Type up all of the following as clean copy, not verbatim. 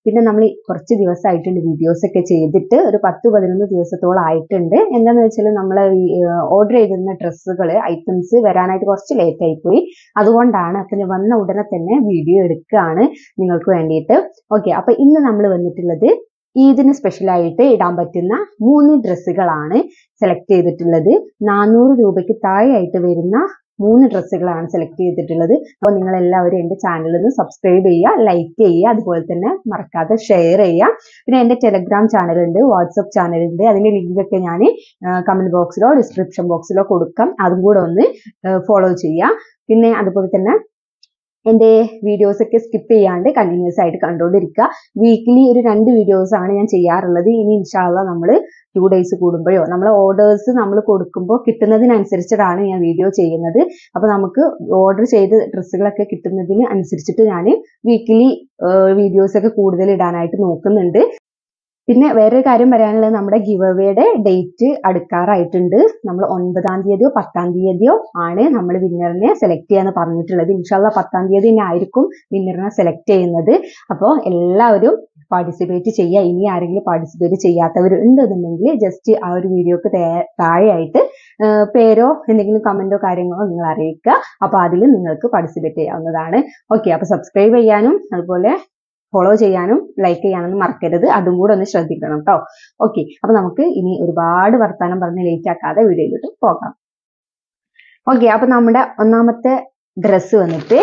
പിന്നെ നമ്മൾ കുറച്ച് ദിവസമായിട്ടുണ്ട് വീഡിയോസ് ഒക്കെ ചെയ്തിട്ട്, ഒരു 10-11 ദിവസത്തോളം ആയിട്ടുണ്ട്. എന്താണെന്ന് വെച്ചാൽ നമ്മൾ ഓർഡർ ചെയ്തിരുന്ന ഡ്രസ്സുകൾ ഐറ്റംസ് വരാനായിട്ട് കുറച്ച് ലേറ്റ് ആയിപ്പോയി, അതുകൊണ്ടാണ്. അപ്പം ഞാൻ വന്ന ഉടനെ തന്നെ വീഡിയോ എടുക്കുകയാണ് നിങ്ങൾക്ക് വേണ്ടിയിട്ട്. ഓക്കെ, അപ്പൊ ഇന്ന് നമ്മൾ വന്നിട്ടുള്ളത് ഈദിന് സ്പെഷ്യലായിട്ട് ഇടാൻ പറ്റുന്ന 3 ഡ്രസ്സുകളാണ് സെലക്ട് ചെയ്തിട്ടുള്ളത്. 400 രൂപയ്ക്ക് താഴെയായിട്ട് വരുന്ന 3 ഡ്രസ്സുകളാണ് സെലക്ട് ചെയ്തിട്ടുള്ളത്. അപ്പോൾ നിങ്ങൾ എല്ലാവരും എൻ്റെ ചാനലിൽ നിന്ന് സബ്സ്ക്രൈബ് ചെയ്യുക, ലൈക്ക് ചെയ്യുക, അതുപോലെ തന്നെ മറക്കാതെ ഷെയർ ചെയ്യുക. പിന്നെ എൻ്റെ ടെലഗ്രാം ചാനലുണ്ട്, വാട്സപ്പ് ചാനലുണ്ട്, അതിൻ്റെ ലിങ്കൊക്കെ ഞാൻ കമന്റ് ബോക്സിലോ ഡിസ്ക്രിപ്ഷൻ ബോക്സിലോ കൊടുക്കാം. അതും കൂടെ ഒന്ന് ഫോളോ ചെയ്യുക. പിന്നെ അതുപോലെ തന്നെ എൻ്റെ വീഡിയോസ് ഒക്കെ സ്കിപ്പ് ചെയ്യാണ്ട് കണ്ടിന്യൂസ് ആയിട്ട് കണ്ടുകൊണ്ടിരിക്കുക. വീക്കിലി ഒരു 2 വീഡിയോസ് ആണ് ഞാൻ ചെയ്യാറുള്ളത്. ഇനി ഇൻഷാല്ല നമ്മൾ 2 ഡേയ്സ് കൂടുമ്പോഴോ നമ്മൾ ഓർഡേഴ്സ് നമ്മൾ കൊടുക്കുമ്പോൾ കിട്ടുന്നതിനനുസരിച്ചിട്ടാണ് ഞാൻ വീഡിയോ ചെയ്യുന്നത്. അപ്പോൾ നമുക്ക് ഓർഡർ ചെയ്ത് ഡ്രസ്സുകളൊക്കെ കിട്ടുന്നതിന് അനുസരിച്ചിട്ട് ഞാൻ വീക്കിലി വീഡിയോസ് ഒക്കെ കൂടുതൽ ഇടാനായിട്ട് നോക്കുന്നുണ്ട്. പിന്നെ വേറൊരു കാര്യം പറയാനുള്ളത്, നമ്മുടെ ഗിവ് അവേയുടെ ഡേറ്റ് അടുക്കാറായിട്ടുണ്ട്. നമ്മൾ 9-ാം തീയതിയോ 10-ാം തീയതിയോ ആണ് നമ്മൾ വിന്നറിനെ സെലക്ട് ചെയ്യാന്ന് പറഞ്ഞിട്ടുള്ളത്. ഇൻഷാല്ല 10-ാം തീയതി തന്നെ ആയിരിക്കും വിന്നറിനെ സെലക്ട് ചെയ്യുന്നത്. അപ്പോൾ എല്ലാവരും പാർട്ടിസിപ്പേറ്റ് ചെയ്യുക. ഇനി ആരെങ്കിലും പാർട്ടിസിപ്പേറ്റ് ചെയ്യാത്തവർ ഉണ്ടെന്നുണ്ടെങ്കിൽ ജസ്റ്റ് ആ ഒരു വീഡിയോക്ക് താഴെയായിട്ട് പേരോ എന്തെങ്കിലും കമന്റോ കാര്യങ്ങളോ നിങ്ങൾ അറിയിക്കുക. അപ്പോൾ അതിൽ നിങ്ങൾക്ക് പാർട്ടിസിപ്പേറ്റ് ചെയ്യാവുന്നതാണ്. ഓക്കെ, അപ്പോൾ സബ്സ്ക്രൈബ് ചെയ്യാനും അതുപോലെ ഫോളോ ചെയ്യാനും ലൈക്ക് ചെയ്യാനൊന്നും മറക്കരുത്. അതും കൂടെ ഒന്ന് ശ്രദ്ധിക്കണം കേട്ടോ. ഓക്കെ, അപ്പൊ നമുക്ക് ഇനി ഒരുപാട് വർത്താനം പറഞ്ഞ് ലേറ്റ് ആക്കാതെ വീഡിയോയിലോട്ട് പോകാം. ഓക്കെ, അപ്പൊ നമ്മുടെ ഒന്നാമത്തെ ഡ്രസ്സ് വന്നിട്ട്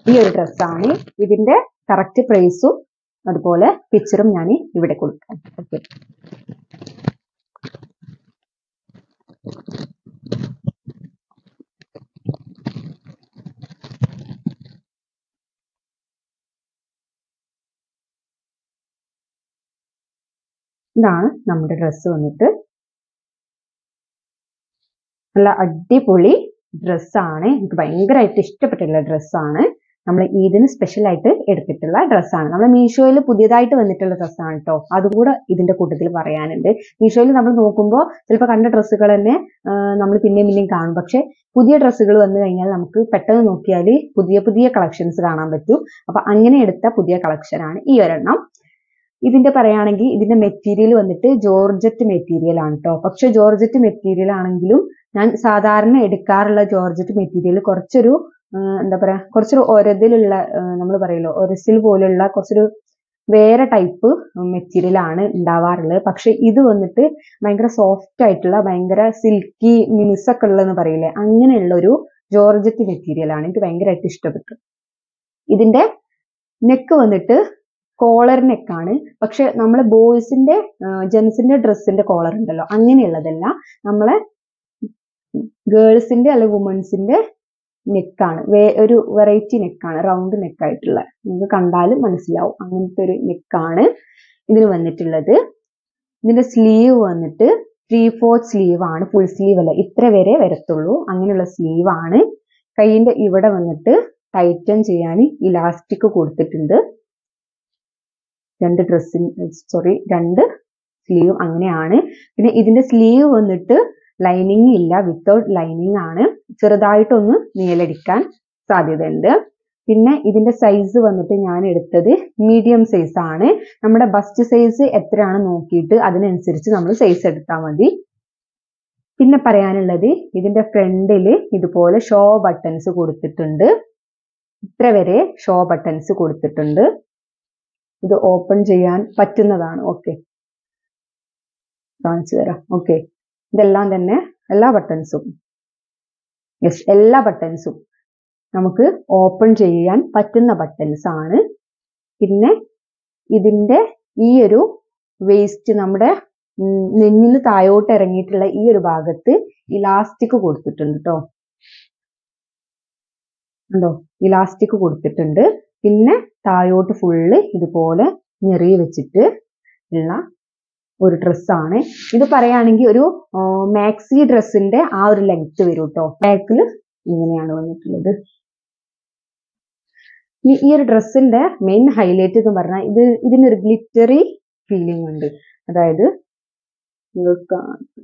ഈ ഒരു ഡ്രസ്സാണ്. ഇതിന്റെ കറക്റ്റ് പ്രൈസും അതുപോലെ പിക്ചറും ഞാൻ ഇവിടെ കൊടുക്കാം. ഓക്കെ, ഇതാണ് നമ്മുടെ ഡ്രസ്സ് വന്നിട്ട്. നല്ല അടിപൊളി ഡ്രസ്സാണ്. എനിക്ക് ഭയങ്കരമായിട്ട് ഇഷ്ടപ്പെട്ടിട്ടുള്ള ഡ്രസ്സാണ്. നമ്മൾ ഈദിന് സ്പെഷ്യലായിട്ട് എടുത്തിട്ടുള്ള ഡ്രസ്സാണ്. നമ്മൾ മീഷോയിൽ പുതിയതായിട്ട് വന്നിട്ടുള്ള ഡ്രസ്സാണ് കേട്ടോ. അതും കൂടെ ഇതിന്റെ കൂട്ടത്തിൽ പറയാനുണ്ട്. മീഷോയിൽ നമ്മൾ നോക്കുമ്പോൾ ചിലപ്പോൾ കണ്ട ഡ്രസ്സുകൾ തന്നെ നമ്മൾ പിന്നെയും കാണും. പക്ഷെ പുതിയ ഡ്രസ്സുകൾ വന്നു കഴിഞ്ഞാൽ നമുക്ക് പെട്ടെന്ന് നോക്കിയാൽ പുതിയ പുതിയ കളക്ഷൻസ് കാണാൻ പറ്റും. അപ്പൊ അങ്ങനെ എടുത്ത പുതിയ കളക്ഷനാണ് ഈ ഒരെണ്ണം. ഇതിന്റെ പറയുകയാണെങ്കിൽ ഇതിന്റെ മെറ്റീരിയൽ വന്നിട്ട് ജോർജറ്റ് മെറ്റീരിയൽ ആണ് കേട്ടോ. പക്ഷെ ജോർജറ്റ് മെറ്റീരിയൽ ആണെങ്കിലും ഞാൻ സാധാരണ എടുക്കാറുള്ള ജോർജറ്റ് മെറ്റീരിയൽ കുറച്ചൊരു എന്താ പറയാ, കുറച്ചൊരു ഒരതിലുള്ള, നമ്മൾ പറയല്ലോ ഒരസിൽ പോലുള്ള കുറച്ചൊരു വേറെ ടൈപ്പ് മെറ്റീരിയൽ ആണ് ഉണ്ടാവാറുള്ളത്. പക്ഷെ ഇത് വന്നിട്ട് ഭയങ്കര സോഫ്റ്റ് ആയിട്ടുള്ള, ഭയങ്കര സിൽക്കി മിനുസൊക്കെ ഉള്ളതെന്ന് പറയില്ലേ, അങ്ങനെയുള്ള ഒരു ജോർജറ്റ് മെറ്റീരിയൽ ആണ്. എനിക്ക് ഭയങ്കരമായിട്ട് ഇഷ്ടപ്പെട്ടു. ഇതിന്റെ നെക്ക് വന്നിട്ട് കോളർ നെക്കാണ്. പക്ഷെ നമ്മളെ ബോയ്സിന്റെ ജെൻസിന്റെ ഡ്രസ്സിന്റെ കോളർ ഉണ്ടല്ലോ, അങ്ങനെയുള്ളതല്ല. നമ്മളെ ഗേൾസിന്റെ അല്ലെങ്കിൽ വുമൻസിന്റെ നെക്കാണ്. ഒരു വെറൈറ്റി നെക്കാണ്, റൗണ്ട് നെക്കായിട്ടുള്ള. നിങ്ങൾക്ക് കണ്ടാലും മനസ്സിലാവും, അങ്ങനത്തെ ഒരു നെക്കാണ് ഇതിന് വന്നിട്ടുള്ളത്. ഇതിന്റെ സ്ലീവ് വന്നിട്ട് 3/4 സ്ലീവ് ആണ്, ഫുൾ സ്ലീവ് അല്ല, ഇത്ര വരെ വരത്തുള്ളൂ. അങ്ങനെയുള്ള സ്ലീവ് ആണ്. കൈയിന്റെ ഇവിടെ വന്നിട്ട് ടൈറ്റൻ ചെയ്യാൻ ഇലാസ്റ്റിക് കൊടുത്തിട്ടുണ്ട്. 2 സ്ലീവ് അങ്ങനെയാണ്. പിന്നെ ഇതിന്റെ സ്ലീവ് വന്നിട്ട് ലൈനിങ് ഇല്ല, വിത്തൗട്ട് ലൈനിങ് ആണ്. ചെറുതായിട്ടൊന്ന് നീലടിക്കാൻ സാധ്യതയുണ്ട്. പിന്നെ ഇതിന്റെ സൈസ് വന്നിട്ട് ഞാൻ എടുത്തത് മീഡിയം സൈസ് ആണ്. നമ്മുടെ ബസ്റ്റ് സൈസ് എത്രയാണ് നോക്കിയിട്ട് അതിനനുസരിച്ച് നമ്മൾ സൈസ് എടുത്താൽ മതി. പിന്നെ പറയാനുള്ളത്, ഇതിന്റെ ഫ്രണ്ടില് ഇതുപോലെ ഷോ ബട്ടൺസ് കൊടുത്തിട്ടുണ്ട്. ഇത്ര വരെ ഷോ ബട്ടൺസ് കൊടുത്തിട്ടുണ്ട്. ഇത് ഓപ്പൺ ചെയ്യാൻ പറ്റുന്നതാണ്. ഓക്കെ, കാണിച്ചു തരാം. ഓക്കെ, ഇതെല്ലാം തന്നെ എല്ലാ ബട്ടൺസും നമുക്ക് ഓപ്പൺ ചെയ്യാൻ പറ്റുന്ന ബട്ടൺസ് ആണ്. പിന്നെ ഇതിന്റെ ഈ ഒരു വേസ്റ്റ്, നമ്മുടെ നെഞ്ഞിന് താഴോട്ട് ഇറങ്ങിയിട്ടുള്ള ഈ ഒരു ഭാഗത്ത് ഇലാസ്റ്റിക് കൊടുത്തിട്ടുണ്ട് കേട്ടോ. ഉണ്ടോ, ഇലാസ്റ്റിക് കൊടുത്തിട്ടുണ്ട്. പിന്നെ താഴോട്ട് ഫുള്ള് ഇതുപോലെ ഞെറി വെച്ചിട്ട് ഉള്ള ഒരു ഡ്രസ്സാണ്. ഇത് പറയുകയാണെങ്കിൽ ഒരു മാക്സി ഡ്രസ്സിന്റെ ആ ഒരു ലെങ്ത് വരും കേട്ടോ. ബാക്കിൽ ഇങ്ങനെയാണ് വന്നിട്ടുള്ളത്. ഈ ഒരു ഡ്രസ്സിന്റെ മെയിൻ ഹൈലൈറ്റ് എന്ന് പറഞ്ഞാൽ ഇതിനൊരു ഗ്ലിറ്ററി ഫീലിംഗ് ഉണ്ട്. അതായത് നിങ്ങൾക്ക്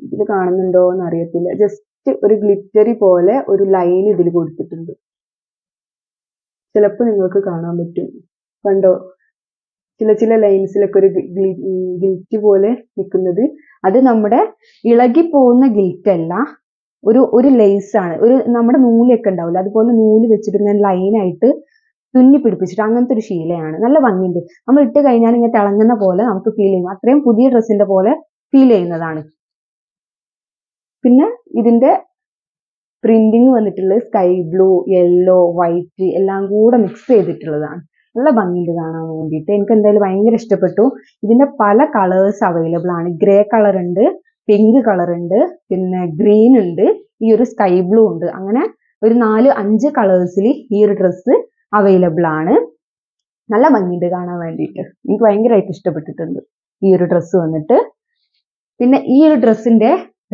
ഇതിൽ കാണുന്നുണ്ടോ എന്ന് അറിയത്തില്ല, ജസ്റ്റ് ഒരു ഗ്ലിറ്ററി പോലെ ഒരു ലൈൻ ഇതിൽ കൊടുത്തിട്ടുണ്ട്. ചിലപ്പോൾ നിങ്ങൾക്ക് കാണാൻ പറ്റും, കണ്ടോ, ചില ലൈൻസിലൊക്കെ ഒരു ഗിൽറ്റ് പോലെ നിൽക്കുന്നത്. അത് നമ്മുടെ ഇളകി പോകുന്ന ഗിൽറ്റ് അല്ല, ഒരു ലേസ് ആണ്. നമ്മുടെ നൂലൊക്കെ ഉണ്ടാവില്ല, അതുപോലെ നൂല് വെച്ചിട്ട് ഇങ്ങനെ ലൈനായിട്ട് തുന്നി പിടിപ്പിച്ചിട്ട് അങ്ങനത്തെ ഒരു ശീലയാണ്. നല്ല ഭംഗിയുണ്ട്. നമ്മൾ ഇട്ട് കഴിഞ്ഞാൽ ഇങ്ങനെ തിളങ്ങുന്ന പോലെ നമുക്ക് ഫീൽ ചെയ്യും. അത്രയും പുതിയ ഡ്രസ്സിന്റെ പോലെ ഫീൽ ചെയ്യുന്നതാണ്. പിന്നെ ഇതിന്റെ പ്രിന്റിങ് വന്നിട്ടുള്ളത് സ്കൈ ബ്ലൂ, യെല്ലോ, വൈറ്റ് എല്ലാം കൂടെ മിക്സ് ചെയ്തിട്ടുള്ളതാണ്. നല്ല ഭംഗിയുണ്ട് കാണാൻ വേണ്ടിയിട്ട്. എനിക്ക് എന്തായാലും ഭയങ്കര ഇഷ്ടപ്പെട്ടു. ഇതിന്റെ പല കളേഴ്സ് അവൈലബിൾ ആണ്. ഗ്രേ കളർ ഉണ്ട്, പിങ്ക് കളർ ഉണ്ട്, പിന്നെ ഗ്രീൻ ഉണ്ട്, ഈ ഒരു സ്കൈ ബ്ലൂ ഉണ്ട്. അങ്ങനെ ഒരു 4-5 കളേഴ്സിൽ ഈ ഒരു ഡ്രസ്സ് അവൈലബിൾ ആണ്. നല്ല ഭംഗിയുണ്ട് കാണാൻ വേണ്ടിയിട്ട്. എനിക്ക് ഭയങ്കരമായിട്ട് ഇഷ്ടപ്പെട്ടിട്ടുണ്ട് ഈ ഒരു ഡ്രസ്സ് വന്നിട്ട്. പിന്നെ ഈ ഒരു ഡ്രസ്സിന്റെ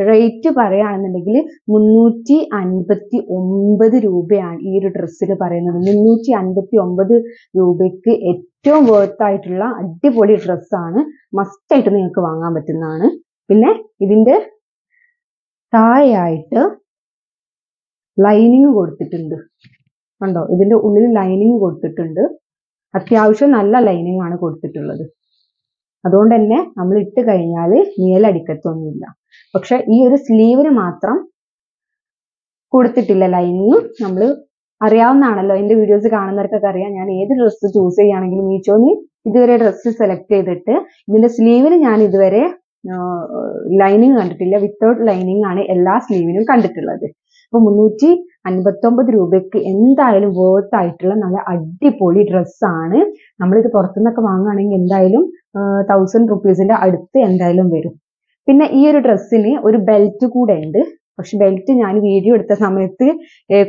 റേറ്റ് പറയുകയാണെന്നുണ്ടെങ്കിൽ 359 രൂപയാണ് ഈ ഒരു ഡ്രസ്സിന് പറയുന്നത്. 359 രൂപയ്ക്ക് ഏറ്റവും വേർത്ത് ആയിട്ടുള്ള അടിപൊളി ഡ്രസ്സാണ്. മസ്റ്റായിട്ട് നിങ്ങൾക്ക് വാങ്ങാൻ പറ്റുന്നതാണ്. പിന്നെ ഇതിന്റെ താഴെയായിട്ട് ലൈനിങ് കൊടുത്തിട്ടുണ്ട്. കണ്ടോ, ഇതിന്റെ ഉള്ളിൽ ലൈനിങ് കൊടുത്തിട്ടുണ്ട്. അത്യാവശ്യം നല്ല ലൈനിങ് ആണ് കൊടുത്തിട്ടുള്ളത്. അതുകൊണ്ട് തന്നെ നമ്മൾ ഇട്ട് കഴിഞ്ഞാൽ നീലടിക്കത്തൊന്നുമില്ല. പക്ഷെ ഈ ഒരു സ്ലീവിന് മാത്രം കൊടുത്തിട്ടില്ല ലൈനിങ്. നമ്മൾ അറിയാവുന്നതാണല്ലോ, എന്റെ വീഡിയോസ് കാണുന്നവർക്കൊക്കെ അറിയാം, ഞാൻ ഏത് ഡ്രസ്സ് ചൂസ് ചെയ്യുകയാണെങ്കിലും മീഷോന്ന് ഇതുവരെ ഡ്രസ്സ് സെലക്ട് ചെയ്തിട്ട് ഇതിന്റെ സ്ലീവിന് ഞാൻ ഇതുവരെ ലൈനിങ് കണ്ടിട്ടില്ല. വിത്തൗട്ട് ലൈനിങ് ആണ് എല്ലാ സ്ലീവിനും കണ്ടിട്ടുള്ളത്. അപ്പൊ 359 രൂപയ്ക്ക് എന്തായാലും വേർത്ത് ആയിട്ടുള്ള നല്ല അടിപൊളി ഡ്രസ്സാണ്. നമ്മളിത് പുറത്തുനിന്നൊക്കെ വാങ്ങുകയാണെങ്കിൽ എന്തായാലും 1000 റുപ്പീസിന്റെ അടുത്ത് എന്തായാലും വരും. പിന്നെ ഈ ഒരു ഡ്രസ്സിന് ഒരു ബെൽറ്റ് കൂടെ ഉണ്ട്. പക്ഷെ ബെൽറ്റ് ഞാൻ വീഡിയോ എടുത്ത സമയത്ത്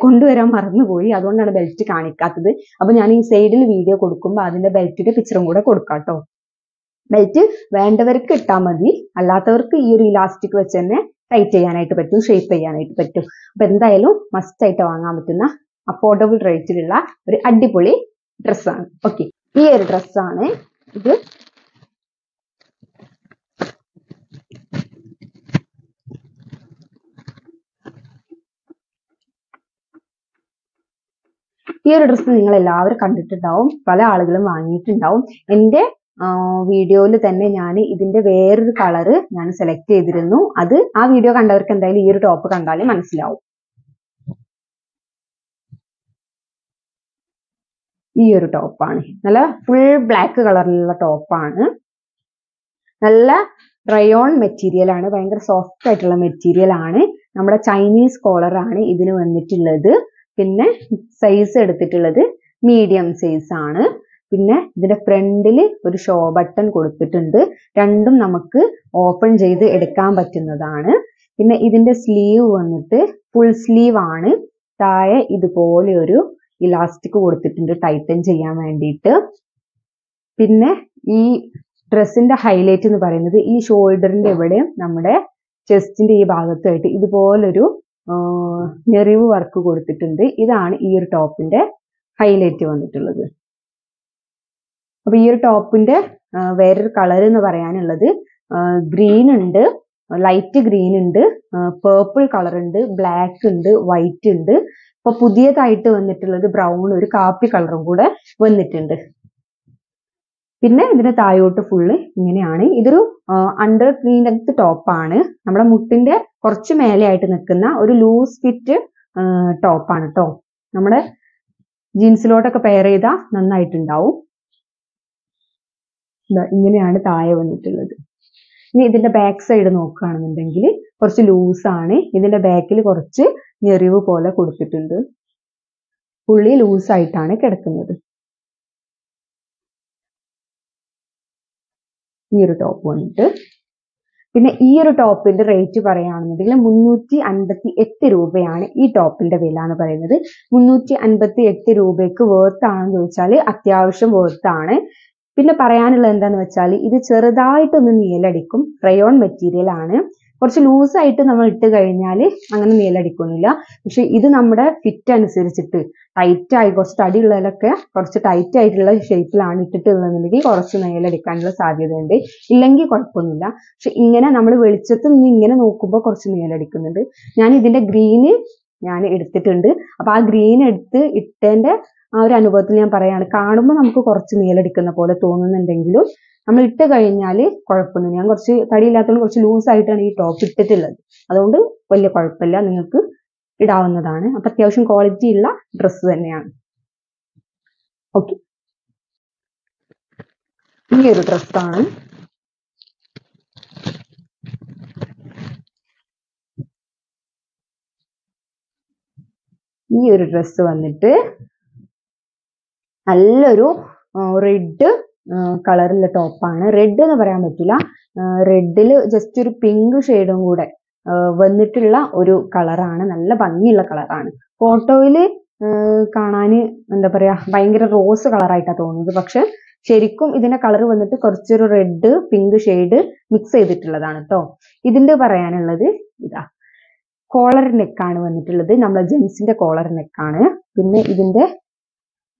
കൊണ്ടുവരാൻ മറന്നുപോയി, അതുകൊണ്ടാണ് ബെൽറ്റ് കാണിക്കാത്തത്. അപ്പൊ ഞാൻ ഈ സൈഡിൽ വീഡിയോ കൊടുക്കുമ്പോൾ അതിന്റെ ബെൽറ്റിന്റെ പിക്ചറും കൂടെ കൊടുക്കാം കേട്ടോ. ബെൽറ്റ് വേണ്ടവർക്ക് ഇട്ടാൽ മതി, അല്ലാത്തവർക്ക് ഈ ഒരു ഇലാസ്റ്റിക് വെച്ച് തന്നെ ടൈറ്റ് ചെയ്യാനായിട്ട് പറ്റും, ഷേപ്പ് ചെയ്യാനായിട്ട് പറ്റും. അപ്പൊ എന്തായാലും മസ്റ്റ് ആയിട്ട് വാങ്ങാൻ പറ്റുന്ന അഫോർഡബിൾ റേറ്റിലുള്ള ഒരു അടിപൊളി ഡ്രസ്സാണ്. ഓക്കെ, ഈ ഒരു ഡ്രസ്സാണ് ഇത്. ഈ ഒരു ഡ്രസ്സ് നിങ്ങൾ എല്ലാവരും കണ്ടിട്ടുണ്ടാവും, പല ആളുകളും വാങ്ങിയിട്ടുണ്ടാവും. എൻ്റെ വീഡിയോയിൽ തന്നെ ഞാൻ ഇതിന്റെ വേറൊരു കളറ് ഞാൻ സെലക്ട് ചെയ്തിരുന്നു. അത് ആ വീഡിയോ കണ്ടവർക്ക് എന്തായാലും ഈ ഒരു ടോപ്പ് കണ്ടാലും മനസ്സിലാവും. ഈ ഒരു ടോപ്പാണ്, നല്ല ഫുൾ ബ്ലാക്ക് കളറിലുള്ള ടോപ്പാണ്. നല്ല റയോൺ മെറ്റീരിയൽ ആണ്, ഭയങ്കര സോഫ്റ്റ് ആയിട്ടുള്ള മെറ്റീരിയൽ ആണ്. നമ്മുടെ ചൈനീസ് കോളർ ആണ് ഇതിന് വന്നിട്ടുള്ളത്. പിന്നെ സൈസ് എടുത്തിട്ടുള്ളത് മീഡിയം സൈസ് ആണ്. പിന്നെ ഇതിന്റെ ഫ്രണ്ടിൽ ഒരു ഷോ ബട്ടൺ കൊടുത്തിട്ടുണ്ട്. രണ്ടും നമുക്ക് ഓപ്പൺ ചെയ്ത് എടുക്കാൻ പറ്റുന്നതാണ്. പിന്നെ ഇതിന്റെ സ്ലീവ് വന്നിട്ട് ഫുൾ സ്ലീവ് ആണ്. താഴെ ഇതുപോലെ ഒരു ഇലാസ്റ്റിക് കൊടുത്തിട്ടുണ്ട് ടൈറ്റൻ ചെയ്യാൻ വേണ്ടിയിട്ട്. പിന്നെ ഈ ഡ്രസ്സിന്റെ ഹൈലൈറ്റ് എന്ന് പറയുന്നത് ഈ ഷോൾഡറിന്റെ ഇവിടെ നമ്മുടെ ചെസ്റ്റിന്റെ ഈ ഭാഗത്തായിട്ട് ഇതുപോലൊരു ഞെറിവ് വർക്ക് കൊടുത്തിട്ടുണ്ട്. ഇതാണ് ഈ ഒരു ടോപ്പിന്റെ ഹൈലൈറ്റ് വന്നിട്ടുള്ളത്. അപ്പൊ ഈ ഒരു ടോപ്പിന്റെ വേറൊരു കളർ എന്ന് പറയാനുള്ളത് ഗ്രീൻ ഉണ്ട്, ലൈറ്റ് ഗ്രീൻ ഉണ്ട്, പേർപ്പിൾ കളർ ഉണ്ട്, ബ്ലാക്ക് ഉണ്ട്, വൈറ്റ് ഉണ്ട്. ഇപ്പൊ പുതിയതായിട്ട് വന്നിട്ടുള്ളത് ബ്രൗൺ, ഒരു കാപ്പി കളറും കൂടെ വന്നിട്ടുണ്ട്. പിന്നെ ഇതിന്റെ താഴോട്ട് ഫുള്ള് ഇങ്ങനെയാണ്. ഇതൊരു അണ്ടർ ലെങ്ത് ടോപ്പാണ്. നമ്മുടെ മുട്ടിന്റെ കുറച്ച് മേലെയായിട്ട് നിൽക്കുന്ന ഒരു ലൂസ് ഫിറ്റ് ടോപ്പാണ് കേട്ടോ. നമ്മുടെ ജീൻസിലോട്ടൊക്കെ പെയർ ചെയ്താൽ നന്നായിട്ടുണ്ടാവും. ഇങ്ങനെയാണ് താഴെ വന്നിട്ടുള്ളത്. ഇനി ഇതിന്റെ ബാക്ക് സൈഡ് നോക്കുകയാണെന്നുണ്ടെങ്കിൽ കുറച്ച് ലൂസാണ്. ഇതിന്റെ ബാക്കിൽ കുറച്ച് ഞെറിവ് പോലെ കൊടുത്തിട്ടുണ്ട്. പുള്ളി ലൂസായിട്ടാണ് കിടക്കുന്നത്. ഈ ഒരു ടോപ്പ് വന്നിട്ട് പിന്നെ ഈ ഒരു ടോപ്പിന്റെ റേറ്റ് പറയുകയാണെന്നുണ്ടെങ്കിൽ 358 രൂപയാണ് ഈ ടോപ്പിന്റെ വില എന്ന് പറയുന്നത്. 358 രൂപയ്ക്ക് വേർത്ത് ആണെന്ന് ചോദിച്ചാൽ അത്യാവശ്യം വേർത്ത് ആണ്. പിന്നെ പറയാനുള്ളത് എന്താന്ന് വെച്ചാൽ ഇത് ചെറുതായിട്ടൊന്ന് നീലടിക്കും. റയോൺ മെറ്റീരിയൽ ആണ്. കുറച്ച് ലൂസായിട്ട് നമ്മൾ ഇട്ട് കഴിഞ്ഞാൽ അങ്ങനെ നീലടിക്കൊന്നുമില്ല. പക്ഷെ ഇത് നമ്മുടെ ഫിറ്റ് അനുസരിച്ചിട്ട് ടൈറ്റ് ആയി കുറച്ച് തടിയുള്ളതിലൊക്കെ കുറച്ച് ടൈറ്റ് ആയിട്ടുള്ള ഷേപ്പിലാണ് ഇട്ടിട്ടുള്ളതെന്നുണ്ടെങ്കിൽ കുറച്ച് നീലടിക്കാനുള്ള സാധ്യതയുണ്ട്. ഇല്ലെങ്കിൽ കുഴപ്പമൊന്നുമില്ല. പക്ഷെ ഇങ്ങനെ നമ്മൾ വെളിച്ചത്ത് നിന്ന് ഇങ്ങനെ നോക്കുമ്പോൾ കുറച്ച് നീലടിക്കുന്നുണ്ട്. ഞാൻ ഇതിന്റെ ഗ്രീന് ഞാൻ എടുത്തിട്ടുണ്ട്. അപ്പൊ ആ ഗ്രീൻ എടുത്ത് ഇട്ടതിന്റെ ആ ഒരു അനുഭവത്തിൽ ഞാൻ പറയാണ്. കാണുമ്പോൾ നമുക്ക് കുറച്ച് നീളെടുക്കുന്ന പോലെ തോന്നുന്നുണ്ടെങ്കിലും നമ്മൾ ഇട്ട് കഴിഞ്ഞാൽ കുഴപ്പമൊന്നുമില്ല. ഞാൻ കുറച്ച് തടിയില്ലാത്തതുകൊണ്ട് കുറച്ച് ലൂസായിട്ടാണ് ഈ ടോപ്പ് ഇട്ടിട്ടുള്ളത്. അതുകൊണ്ട് വലിയ കുഴപ്പമില്ല, നിങ്ങൾക്ക് ഇടാവുന്നതാണ്. അപ്പൊ അത്യാവശ്യം ക്വാളിറ്റി ഉള്ള ഡ്രസ്സ് തന്നെയാണ്. ഓക്കെ, ഈ ഒരു ഡ്രസ്സാണ്. ഈ ഒരു ഡ്രസ്സ് വന്നിട്ട് നല്ലൊരു റെഡ് കളറിലെ ടോപ്പാണ്. റെഡ് എന്ന് പറയാൻ പറ്റില്ല, റെഡിൽ ജസ്റ്റ് ഒരു പിങ്ക് ഷെയ്ഡും കൂടെ വന്നിട്ടുള്ള ഒരു കളറാണ്. നല്ല ഭംഗിയുള്ള കളറാണ്. ഫോട്ടോയിൽ കാണാൻ എന്താ പറയാ ഭയങ്കര റോസ് കളറായിട്ടാണ് തോന്നുന്നത്. പക്ഷെ ശരിക്കും ഇതിന്റെ കളർ വന്നിട്ട് കുറച്ചൊരു റെഡ് പിങ്ക് ഷെയ്ഡ് മിക്സ് ചെയ്തിട്ടുള്ളതാണ് കേട്ടോ. ഇതിന്റെ പറയാനുള്ളത് ഇതാ, കോളർ നെക്കാണ് വന്നിട്ടുള്ളത്. നമ്മളെ ജെൻസിന്റെ കോളർ നെക്കാണ്. പിന്നെ ഇതിന്റെ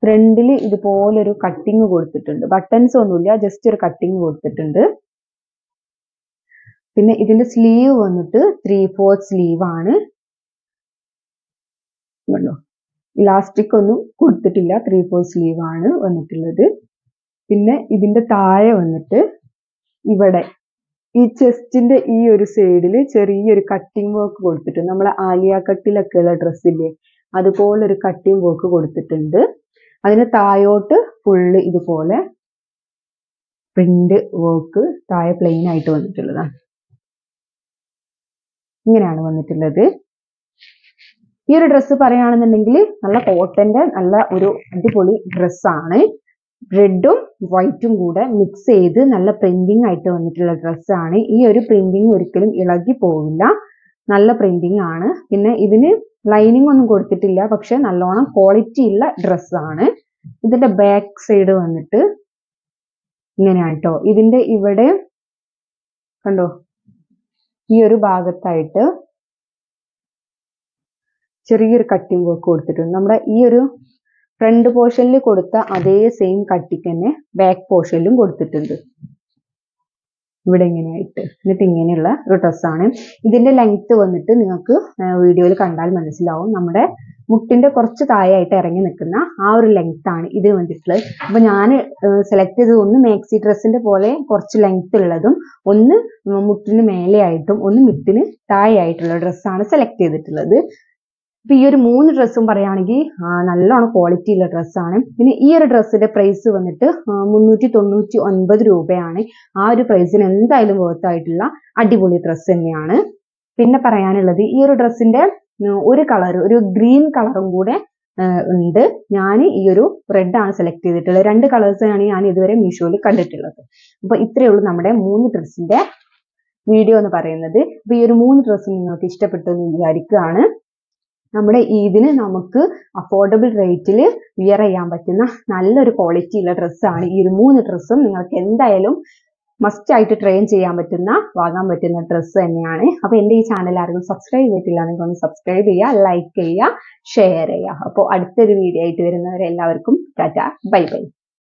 ഫ്രണ്ടിൽ ഇതുപോലൊരു കട്ടിങ് കൊടുത്തിട്ടുണ്ട്. ബട്ടൺസ് ഒന്നുമില്ല, ജസ്റ്റ് ഒരു കട്ടിങ് കൊടുത്തിട്ടുണ്ട്. പിന്നെ ഇതിന്റെ സ്ലീവ് വന്നിട്ട് 3/4 സ്ലീവ് ആണ്. ഇലാസ്റ്റിക് ഒന്നും കൊടുത്തിട്ടില്ല, 3/4 സ്ലീവ് ആണ് വന്നിട്ടുള്ളത്. പിന്നെ ഇതിന്റെ താഴെ വന്നിട്ട് ഇവിടെ ഈ ചെസ്റ്റിന്റെ ഈ ഒരു സൈഡിൽ ചെറിയൊരു കട്ടിങ് വർക്ക് കൊടുത്തിട്ടുണ്ട്. നമ്മളെ ആലിയ കട്ടിലൊക്കെ ഉള്ള ഡ്രസ്സില്ലേ, അതുപോലൊരു കട്ടിങ് വർക്ക് കൊടുത്തിട്ടുണ്ട്. അതിന് താഴോട്ട് ഫുള്ള് ഇതുപോലെ പ്രിന്റ് വർക്ക് താഴെ പ്ലെയിൻ ആയിട്ട് വന്നിട്ടുള്ളതാണ്. ഇങ്ങനെയാണ് വന്നിട്ടുള്ളത്. ഈ ഒരു ഡ്രസ്സ് പറയുകയാണെന്നുണ്ടെങ്കിൽ നല്ല കോട്ടന്റെ നല്ല ഒരു അടിപൊളി ഡ്രസ്സാണ്. റെഡും വൈറ്റും കൂടെ മിക്സ് ചെയ്ത് നല്ല പ്രിന്റിംഗ് ആയിട്ട് വന്നിട്ടുള്ള ഡ്രസ്സാണ്. ഈ ഒരു പ്രിന്റിംഗ് ഒരിക്കലും ഇളകി പോവില്ല, നല്ല പ്രിന്റിംഗ് ആണ്. പിന്നെ ഇതിന് ലൈനിങ് ഒന്നും കൊടുത്തിട്ടില്ല, പക്ഷെ നല്ലോണം ക്വാളിറ്റി ഉള്ള ഡ്രസ്സാണ്. ഇതിന്റെ ബാക്ക് സൈഡ് വന്നിട്ട് ഇങ്ങനെയാണ് കേട്ടോ. ഇതിന്റെ ഇവിടെ കണ്ടോ, ഈ ഒരു ഭാഗത്തായിട്ട് ചെറിയൊരു കട്ടിങ് വർക്ക് കൊടുത്തിട്ടുണ്ട്. നമ്മുടെ ഈ ഒരു ഫ്രണ്ട് പോർഷനിൽ കൊടുത്ത അതേ സെയിം കട്ടിങ് തന്നെ ബാക്ക് പോർഷനിലും കൊടുത്തിട്ടുണ്ട്. ഇവിടെ ഇങ്ങനെയായിട്ട്. എന്നിട്ട് ഇങ്ങനെയുള്ള ഒരു ഡ്രസ്സാണ്. ഇതിന്റെ ലെങ്ത് വന്നിട്ട് നിങ്ങൾക്ക് വീഡിയോയിൽ കണ്ടാൽ മനസ്സിലാവും. നമ്മുടെ മുട്ടിന്റെ കുറച്ച് താഴെയായിട്ട് ഇറങ്ങി നിൽക്കുന്ന ആ ഒരു ലെങ്ത് ആണ് ഇത് വന്നിട്ടുള്ളത്. അപ്പൊ ഞാൻ സെലക്ട് ചെയ്തത് ഒന്ന് മാക്സി ഡ്രസ്സിന്റെ പോലെ കുറച്ച് ലെങ്ത് ഉള്ളതും, ഒന്ന് മുട്ടിന് മേലെയായിട്ടും, ഒന്ന് മുട്ടിന് താഴെയായിട്ടുള്ള ഡ്രസ്സാണ് സെലക്ട് ചെയ്തിട്ടുള്ളത്. ഇപ്പൊ ഈ ഒരു 3 ഡ്രസ്സും പറയുകയാണെങ്കിൽ നല്ലോണം ക്വാളിറ്റി ഉള്ള ഡ്രസ്സാണ്. പിന്നെ ഈ ഒരു ഡ്രസ്സിന്റെ പ്രൈസ് വന്നിട്ട് 399 രൂപയാണ്. ആ ഒരു പ്രൈസിന് എന്തായാലും വർത്ത് ആയിട്ടുള്ള അടിപൊളി ഡ്രസ്സ് തന്നെയാണ്. പിന്നെ പറയാനുള്ളത്, ഈ ഒരു ഡ്രസ്സിന്റെ ഒരു കളർ, ഒരു ഗ്രീൻ കളറും കൂടെ ഉണ്ട്. ഞാൻ ഈ ഒരു റെഡ് ആണ് സെലക്ട് ചെയ്തിട്ടുള്ളത്. 2 കളേഴ്സാണ് ഞാൻ ഇതുവരെ മീഷോയിൽ കണ്ടിട്ടുള്ളത്. അപ്പൊ ഇത്രയേ ഉള്ളൂ നമ്മുടെ 3 ഡ്രസ്സിന്റെ വീഡിയോ എന്ന് പറയുന്നത്. അപ്പൊ ഈ ഒരു 3 ഡ്രസ്സും നിങ്ങൾക്ക് ഇഷ്ടപ്പെട്ടു എന്ന് വിചാരിക്കുകയാണ്. നമ്മുടെ ഇതിന് നമുക്ക് അഫോർഡബിൾ റേറ്റിൽ വിയർ ചെയ്യാൻ പറ്റുന്ന നല്ലൊരു ക്വാളിറ്റി ഉള്ള ഡ്രസ്സാണ്. ഈ ഒരു 3 ഡ്രസ്സും നിങ്ങൾക്ക് എന്തായാലും മസ്റ്റ് ആയിട്ട് ട്രെയിൻ ചെയ്യാൻ പറ്റുന്ന, വാങ്ങാൻ പറ്റുന്ന ഡ്രസ്സ് തന്നെയാണ്. അപ്പൊ എന്റെ ഈ ചാനൽ ആരെങ്കിലും സബ്സ്ക്രൈബ് ചെയ്തിട്ടില്ല എങ്കിൽ ഒന്ന് സബ്സ്ക്രൈബ് ചെയ്യുക, ലൈക്ക് ചെയ്യുക, ഷെയർ ചെയ്യുക. അപ്പോൾ അടുത്തൊരു വീഡിയോ ആയിട്ട് വരുന്നവരെ എല്ലാവർക്കും ടാറ്റ, ബൈ ബൈ.